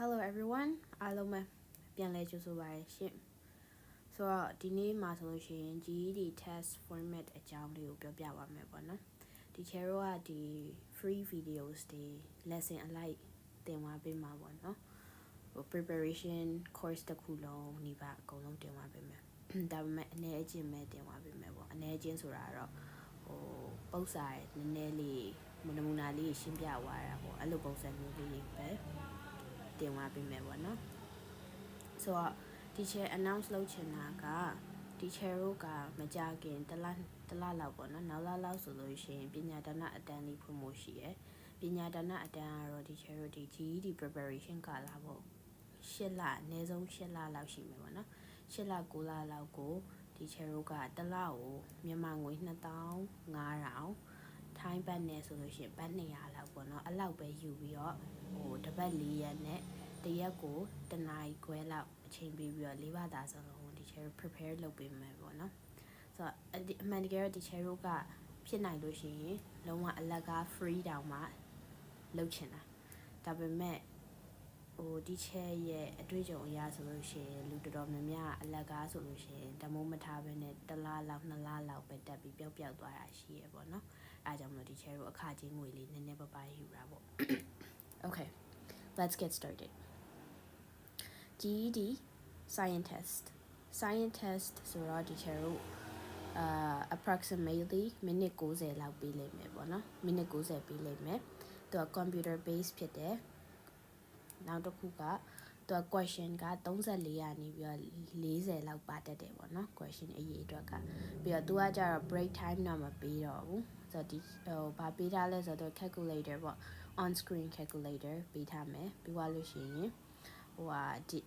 Hello everyone အားလုံးပဲပြန်လဲကြိုဆိုပါရရှင်ဆိုတော့ဒီနေ့မှာဆိုလို့ရှိရင် GED test format အကြောင်းလေးကိုပြောပြပါမယ်ပေါ့နော်ဒီ channel ကဒီ free videos တွေ lesson အလိုက်တင်သွားပေးမှာပေါ့နော်preparation course တစ်ခုလုံးဒီပါအကုန်လုံးတင်သွားပေးမယ်ဒါပေမဲ့အနေအချင်းပဲတင်သွားပေးမယ်ပေါ့အနေအချင်းဆိုတာတော့ပုံစံနည်းနည်းလေးနမူနာလေးရှင်းပြသွားတာပေါ့အဲ့လိုပုံစံမျိုးလေးပဲတင်သွားပေးမယ်ပေါ့နော်ဆိုတော့ teacher announce လုပ်ချင်တာက teacher တို့ကမကြခင်တလားလောက်ပေါ့နော်နောက်လောက်ဆိုလို့ရှိရင်ပညာဒါနအတန်းလေးဖွင့်ဖို့ရှိရယ်ပညာဒါနအတန်းကတော့ teacher တို့ဒီ GED preparation ကလာပေါ့8လအနည်းဆုံး8လလောက်ရှိမယ်ပေါ့နော်8လ9လလောက်ကို teacher တို့ကတလားကိုမြန်မာငွေ2500ထိုင်းဘတ်နဲ့ဆိုလို့ရှိရင်ဘတ်200လောက်ပေါ့နော်အဲ့လောက်ပဲယူပြီးတော့တစ်ပတ်4ရက်နဲ့တရက်ကိုတနာရီခွဲလောက်အချိန်ပေးပြီးတော့၄ဘာသာစလုံးကို teacher prepare လုပ်ပေးမယ်ပေါ့နော်ဆိုတော့အမှန်တကယ်တော့ teacher တို့ကဖြစ်နိုင်လို့ရှိရင်လုံးဝအလကား free တောင်မှလုပ်ချင်တာဒါပေမဲ့teacher ရဲ့အတွေ့အကြုံအရဆိုလို့ရှိရင်လူတော်တော်များများအလကားဆိုလို့ရှိရင်တမိုးမထားဘဲနဲ့1လလောက်2လလောက်ပဲတက်ပြီးပျောက်သွားတာရှိရပေါ့နော်အားကြောင့်မလို့ teacher တို့အခကြေးငွေလေးနည်းနည်းပါယူတာပေါ့ Okay let's get started GED science test ဆိုတော့ teacher တို့approximately မိနစ်60လောက်ပေးလိမ့်မယ်ပေါ့နော်မိနစ်60ပေးလိမ့်မယ်သူက computer base ဖြစ်တယ်နောက်တစ်ခုကသူက question က34ရာနေပြီးတော့40လောက်ပါတတ်တယ်ပေါ့နော် question အရေးအတွက်ကပြီးတော့သူကကြတော့ break time တော့မပေးတော့ဘူးဆိုတော့ဒီဘာပေးထားလဲဆိုတော့ calculator ပေါ့ on screen calculator ပေးထားမယ်ပြီးသွားလို့ရှိရင်ဒီ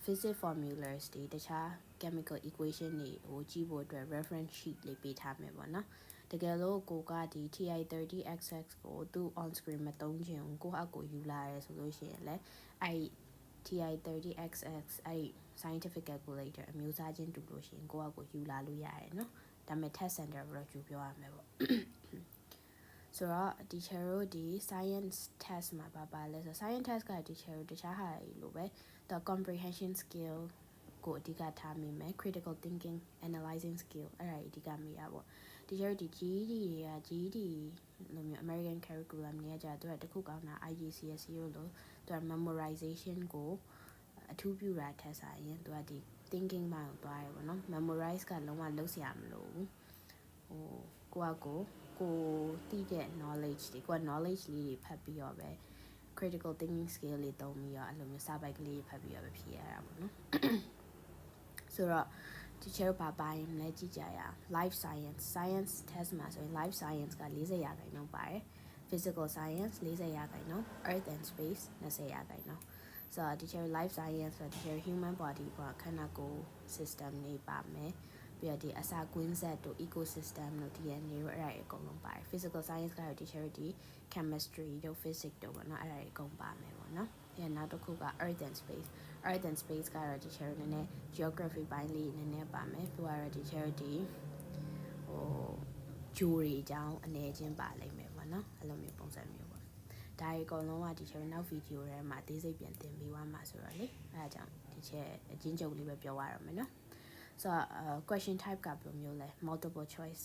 physics formulas တွေတခြား chemical equation တွေကိုကြည့်ဖို့အတွက် reference sheet လေးပေးထားမယ်ပေါ့နော်တကယ်လို့ကိုကဒီ TI30XX ကိုသူ on screen မသုံးချင်ဘူးကိုအကိုယူလာရဲဆိုလို့ရှိရင်လည်းအဲ့ TI30XX အဲ့ scientific calculator အမျိုးအစားချင်းတူလို့ရှိရင်ကိုအကိုယူလာလို့ရတယ်နော်ဒါပေမဲ့ test center ဘယ်လိုယူပြောရမယ်ပေါ့ဆိုတော့ teacher တို့ဒီ science test မှာပါလဲဆို science test က teacher တို့တခြားဟာလိုပဲthe comprehension skill ကိုအဓိကထားမိမယ် critical thinking analyzing skill အဲ့ဒါအဓိကမိရပေါ့ teacher ဒီ GED တွေက GED လိုမျိုး American curriculum တွေကကြာသူကတခုကောင်းတာ IGCSE လို့သူက memorization ကိုအထူးပြုတာထက်ဆိုင်ရင်သူကဒီ thinking ဘက်ကိုသွားရပေါ့နော် memorize ကလုံးဝလုပ်စရာမလိုဘူးကိုသိတဲ့ knowledge တွေကိုက knowledge လေးတွေဖတ်ပြီးတော့ပဲ critical thinking skill လေးသုံးပြီးတော့အဲ့လိုမျိုးစာပိုက်ကလေးဖတ်ပြီးတော့ပဲဖြေရတာပေါ့နော်ဆိုတော့ teacher ဘာပိုင်းလဲကြည့်ကြရအောင် life science test မှာဆိုရင် life science က40ရာခိုင်နှုန်းပါတယ် physical science 40ရာခိုင်နှုန်း earth and space 20ရာခိုင်နှုန်းဆိုတော့ teacher life science ဆိုတော့ teacher human body ကခန္ဓာကိုယ် system တွေပါမယ်ပြီးတော့ဒီအစာကွင်းဆက်တို့ ecosystem တို့ DNA တို့အဲ့ဒါတွေအကုန်လုံးပါတယ် physical science ကတော့ teacher ဒီ chemistry တို့ physics တို့ပေါ့နော်အဲ့ဒါတွေအကုန်ပါမယ်ပေါ့နော်အဲ့နောက်တစ်ခုက earth and space ကတော့ teacher နည်းနည်း geography ပိုင်းလေးနည်းနည်းပါမယ်ပြီးတော့ teacher ဒီဂျိုတွေအကြောင်းအနေချင်းပါလိမ့်မယ်ပေါ့နော်အဲ့လိုမျိုးပုံစံမျိုးပေါ့ဒါတွေအကုန်လုံးက teacher နောက် video ထဲမှာအသေးစိတ်ပြန်သင်ပေးသွားမှာဆိုတော့လေအဲ့ဒါကြောင့် teacher အချင်းချုပ်လေးပဲပြောရတော့မယ်နော်so question type ကဘယ်လိုမျိုးလဲ multiple choice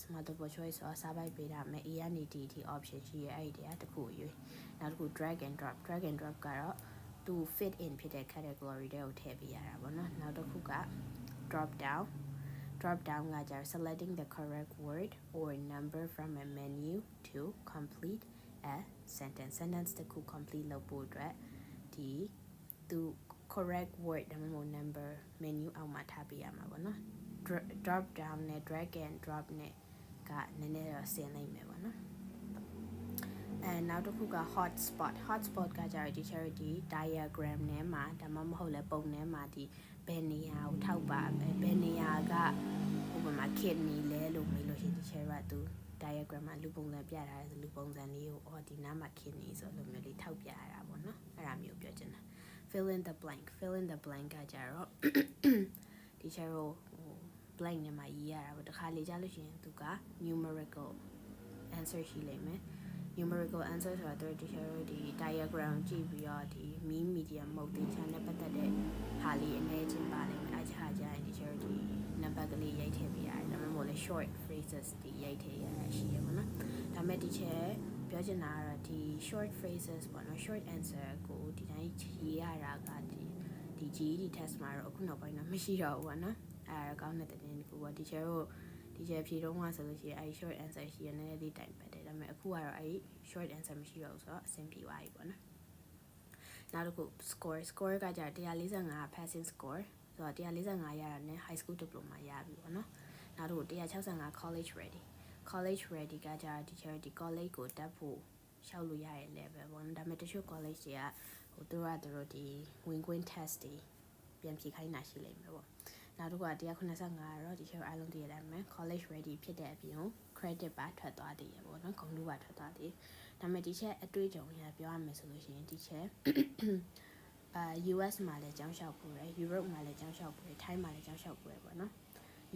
ဆိုစာပိုက်ပေးထားမယ် A ကနေ D option ရှိရဲ့အဲ့ဒီတည်းတစ်ခုရွေးနောက်တစ်ခု drag and dropကတော့သူ fit in ဖြစ်တဲ့ category တွေကိုထည့်ပေးရတာပေါ့နော်နောက်တစ်ခုက drop down ကကြတော့ selecting the correct word or number from a menu to complete a sentence တစ်ခု complete လုပ်ဖို့အတွက်ဒီသူ correct word ဒါမှမဟုတ် number menu အောက်မှာထားပေးရမှာပေါ့နော် drop down နဲ့ drag and drop နဲ့ကနည်းနည်းတော့ဆင်လိုက်မယ်ပေါ့နော်နောက်တစ်ခုက hotspot ကကြတော့ teacher ဒီ diagram ထဲမှာဒါမှမဟုတ်လဲပုံထဲမှာဒီဘယ်နေရာကိုထောက်ပါမယ်ဘယ်နေရာကဥပမာ kidney လဲလို့မေးလို့ရှိရင် teacher ကသူ diagram မှာလူပုံစံပြထားတယ်လူပုံစံလေးကိုဒီနားမှာ kidney ဆိုလိုမျိုးလေးထောက်ပြရတာပေါ့နော်အဲ့ဒါမျိုးပြောချင်တာfill in the blank ကကြတော့ teacher ကို blank နဲ့မှာရေးရတာပေါ့တခါလေကြားလို့ရှိရင်သူက numerical answer ရှိလိမ့်မယ် numerical answer ဆိုတာတို့ teacher တို့ဒီ diagram ကြည့်ပြီးတော့ဒီ mean median mode တွေ channel ပတ်သက်တဲ့ဟာလေးအနေချင်းပါလိမ့်မယ်အဲ့ဟာကြရင် teacher တို့ဒီ number ကလေးရိုက်ထည့်ပေးရတယ်ဒါမှမဟုတ်လေ short phrases ဒီရိုက်ထည့်ရတာရှိရပါတော့ဒါမဲ့ teacher ပြောချင်တာကတော့ဒီ short phrases ပေါ့နော် short answer ကိုဒီတိုင်းရေးရတာကဒီ GED test မှာတော့အခုနောက်ပိုင်းတော့မရှိတော့ဘူးပေါ့နော်အဲ့ဒါကောင်းတဲ့တင်တစ်ခုပေါ့ teacher တို့ teacher ဖြေတော့မှဆိုလို့ရှိရင်အဲ့ short answer ရှိရနည်းနည်းလေးတိုင်ပတ်တယ်ဒါပေမဲ့အခုကတော့အဲ့ short answer မရှိတော့ဘူးဆိုတော့အဆင်ပြေသွားပြီပေါ့နော်နောက်တစ်ခု score ကကြ145 passing score ဆိုတော့145ရတာနဲ့ high school diploma ရပြီပေါ့နော်နောက်တစ်ခု165 college ready ကကြ teacher ဒီ college ကိုတက်ဖို့ရှောက်လို့ရတဲ့ level ပေါ့နော်ဒါပေမဲ့တချို့ college တွေကဟိုသူတို့ဒီ win win test တွေပြန်ဖြေခိုင်းတာရှိလိမ့်မယ်ပေါ့နောက်တစ်ခုက185ကတော့ teacher အားလုံးသိရတဲ့အတိုင်း college ready ဖြစ်တဲ့အပြင် credit ပါထွက်သွားသေးရပေါ့နော်ဂုဏ်တူပါထွက်သွားသေးဒါပေမဲ့ teacher အတွေ့အကြုံရပြောရမယ်ဆိုလို့ရှိရင် teacher US မှာလည်းကျောင်းလျှောက်ပို့တယ် Europe မှာလည်းကျောင်းလျှောက်ပို့တယ် Thai မှာလည်းကျောင်းလျှောက်ပို့တယ်ပေါ့နော်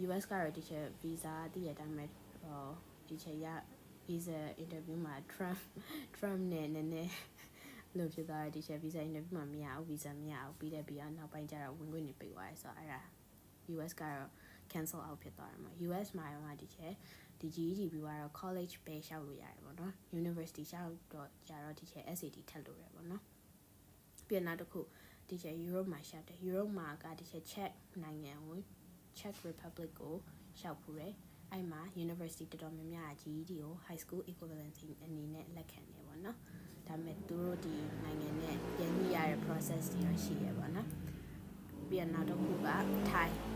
US ကတော့ teacher visa တည်ရတဲ့အတိုင်း teacher ရ visa interview မှာ Trump နဲ့နည်းနည်းလို့ဖြစ်သွားတယ် teacher visa interview မှာမရဘူး visa မရဘူးပြီးတော့နောက်ပိုင်းကျတော့ဝင်ခွင့်နေပေးသွားတယ်ဆိုတော့အဲ့ဒါ US ကတော့ cancel out ဖြစ်သွားတယ်မှာ US မှာတော့ teacher ဒီ GED ပြီးတော့ college ပဲလျှောက်လို့ရတယ်ပေါ့နော် university လျှောက်တော့ကျတော့ teacher SAT ထပ်လို့ရတယ်ပေါ့နော်ပြန်နောက်တစ်ခု teacher Europe မှာလျှောက်တယ် Europe မှာက teacher Czech နိုင်ငံကို Czech Republic ကိုလျှောက်ဖူးတယ်အဲ့မှာ university တော်တော်များများ GED ကို high school equivalency အနေနဲ့လက်ခံတယ်ပေါ့နော်ဒါပေမဲ့သူတို့ဒီနိုင်ငံနဲ့ပြန်ပြီးရတဲ့ process တွေတော့ရှိရပါတော့ပြန်နောက်တစ်ခုက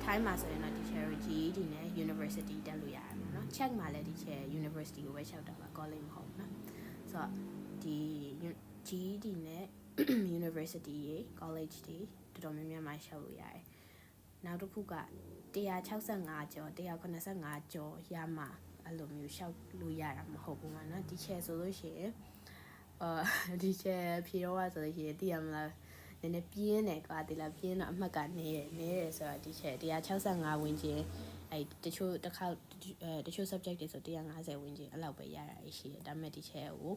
Thai မှာဆိုရင်တော့ teacher GED နဲ့ university တက်လို့ရတယ်ပေါ့နော် Czech မှာလည်း teacher university ကိုပဲလျှောက်တာပါ college မဟုတ်ဘူးနော်ဆိုတော့ဒီ GED နဲ့ university ရေ college တွေတော်တော်များများမှာလျှောက်လို့ရတယ်နောက်တစ်ခုက165ကျော်185ကျော်ရမှအဲ့လိုမျိုးလျှောက်လို့ရတာမဟုတ်ဘူးမှာနော် teacher ဆိုလို့ရှိရင်teacher ဖြေတော့ဆိုလို့ရှိရင်သိရမလားနည်းနည်းပြင်းတယ်ကွာဒီလားပြင်းတော့အမှတ်ကနေတယ်ဆိုတော့ teacher 165ဝန်းကျင်အဲ့တချို့တစ်ခါတချို့ subject တွေဆို150ဝန်းကျင်အဲ့လောက်ပဲရတာရှိတယ်ဒါပေမဲ့ teacher ကို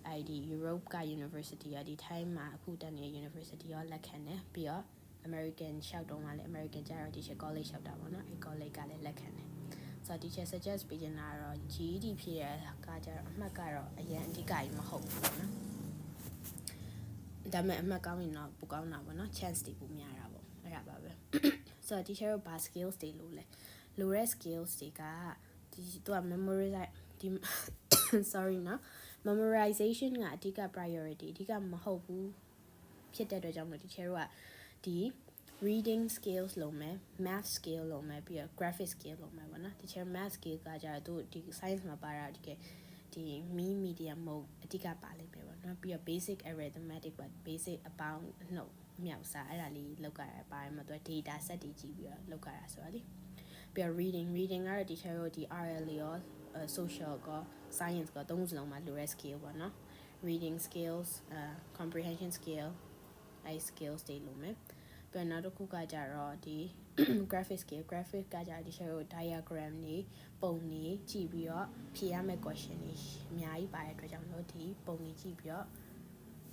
အဲ့ဒီ Europe က university ရောဒီ Thai မှာအခုတက်နေတဲ့ university ရောလက်ခံတယ်ပြီးတော့ American လျှောက်တော့မှလည်း American ကျတော့ teacher college လျှောက်တာပေါ့နော်အဲ့ college ကလည်းလက်ခံတယ်ဆိုတော့ teacher suggest ပေးချင်တာတော့ GED ဖြည့်ရကကြတော့အမှတ်ကတော့အရင်အဓိကကြီးမဟုတ်ဘူးပေါ့နော်ဒါပေမဲ့အမှတ်ကောင်းရင်တော့ပိုကောင်းတာပေါ့နော် chance တွေပိုများတာပေါ့အဲ့ဒါပါပဲဆိုတော့ teacher တို့ဘာ skills တွေလိုလဲလိုတဲ့ skills တွေကဒီသူက memorize ဒီ sorry နော် memorization ကအဓိက priority အဓိကမဟုတ်ဘူးဖြစ်တဲ့အတွက်ကြောင့်မို့ teacher တို့ကဒီ reading skills လုံးမယ် math skill လုံးမယ်ပြီးတော့ graphic skill လုံးမယ်ပေါ့နော် teacher math skill ကကြတော့သူဒီ science မှာပါတာဒီ mean median mode အဓိကပါလိမ့်မယ်ပေါ့နော်ပြီးတော့ basic arithmetic ပေါ့ basic အပေါင်းအနှုတ်မြောက်စားအဲ့ဒါလေးလောက်ကြရပါတယ်မှာသူ data set တွေကြည့်ပြီးတော့လောက်ကြရဆိုတော့လေပြီးတော့ reading ကတော့ teacher တို့ဒီ RL ရောsocial က science ကသုံးစလုံးမှာလိုတဲ့ skill ပေါ့နော် reading skills comprehension skill အဲ့ skills တွေလိုမယ်ပြန်နောက်တစ်ခုကကြတော့ဒီ graphic skill ကကြတော့ teacher တို့ diagram တွေပုံတွေကြည့်ပြီးတော့ဖြေရမယ့် question တွေအများကြီးပါတဲ့အတွက်ကြောင့်လို့ဒီပုံတွေကြည့်ပြီးတော့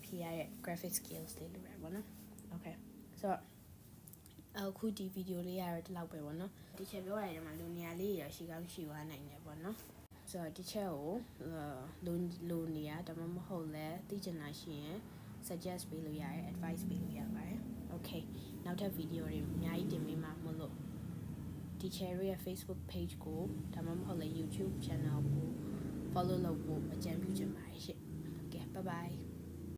ဖြေရတဲ့ graphic skills တွေလိုတယ်ပေါ့နော် okay ဆိုတော့အခုဒီ video လေးကတော့ဒီလောက်ပဲပေါ့နော် teacher ပြောရတယ်မှာလူနေရာလေးရရှိကောင်းရှိသွားနိုင်တယ်ပေါ့နော်ဆိုတော့ teacher ကိုလိုနေရဒါမှမဟုတ်လဲသိချင်တာရှိရင် suggest ပေးလို့ရတယ် advice ပေးလို့ရပါတယ် okay နောက်ထပ် video တွေအများကြီးတင်ပေးမှာမလို့ teacher ရဲ့ Facebook page ကိုဒါမှမဟုတ်လဲ YouTube channel ကို follow လုပ်ဖို့အကြံပြုချင်ပါတယ်ရှင့် okay bye bye